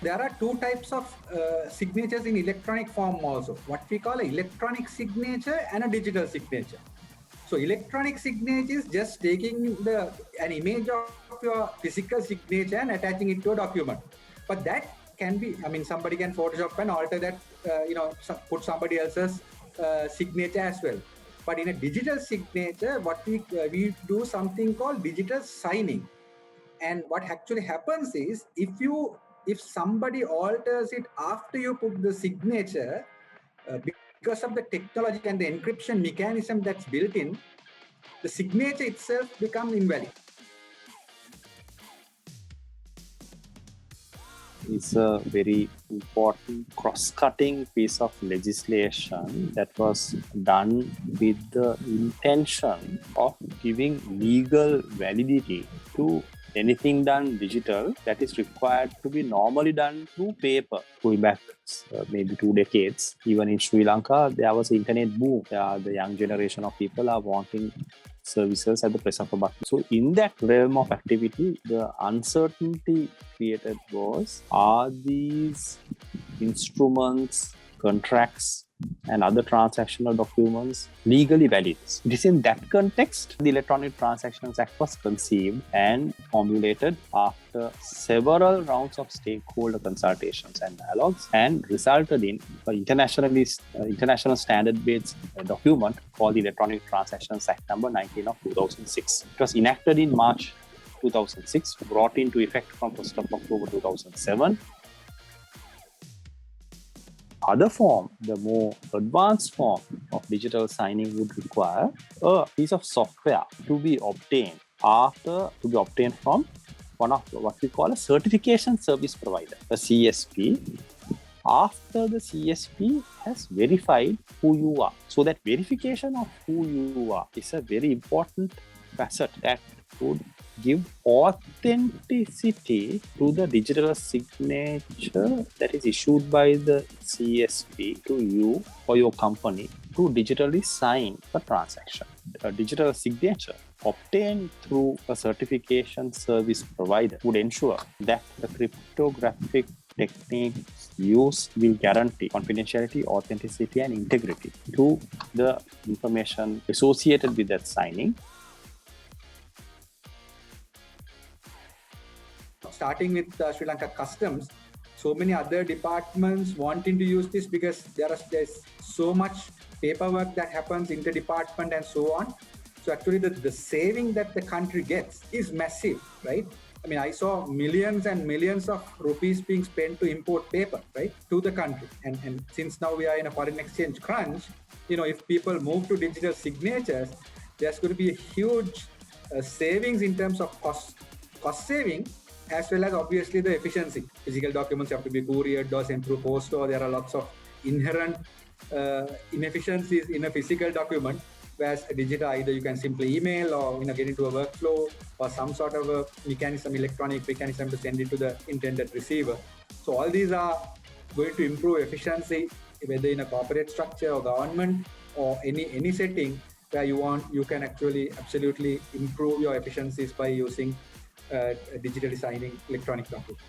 there are two types of signatures in electronic form also. What we call an electronic signature and a digital signature. So electronic signature is just taking an image of your physical signature and attaching it to a document. But that can be, somebody can Photoshop and alter that, put somebody else's signature as well. But in a digital signature, what we do something called digital signing. And what actually happens is, if somebody alters it after you put the signature, because of the technology and the encryption mechanism that's built in, the signature itself becomes invalid. It's a very important cross-cutting piece of legislation that was done with the intention of giving legal validity to anything done digital that is required to be normally done through paper. Going back maybe 2 decades, even in Sri Lanka, there was an internet boom. The young generation of people are wanting services at the press of a button. So in that realm of activity, the uncertainty created was, are these instruments, contracts, and other transactional documents legally valid? It is in that context the Electronic Transactions Act was conceived and formulated after several rounds of stakeholder consultations and dialogues, and resulted in an international standard-based document called the Electronic Transactions Act number 19 of 2006. It was enacted in March 2006, brought into effect from 1st of October 2007. Other form, the more advanced form of digital signing would require a piece of software to be obtained from one of what we call a certification service provider, a CSP, after the CSP has verified who you are. So that verification of who you are is a very important facet that would give authenticity to the digital signature that is issued by the CSP to you or your company to digitally sign a transaction. A digital signature obtained through a certification service provider would ensure that the cryptographic techniques used will guarantee confidentiality, authenticity, and integrity to the information associated with that signing. Starting with Sri Lanka Customs, so many other departments wanting to use this because there's so much paperwork that happens inter-department and so on. So actually the saving that the country gets is massive, right? I saw millions and millions of rupees being spent to import paper, right, to the country. And since now we are in a foreign exchange crunch, if people move to digital signatures, there's going to be a huge savings in terms of cost saving, as well as obviously the efficiency. Physical documents have to be couriered or sent through post, or there are lots of inherent inefficiencies in a physical document, whereas a digital, either you can simply email or get into a workflow or some sort of a electronic mechanism to send it to the intended receiver. So all these are going to improve efficiency, whether in a corporate structure or government or any setting where you can actually absolutely improve your efficiencies by using digitally signing electronic documents.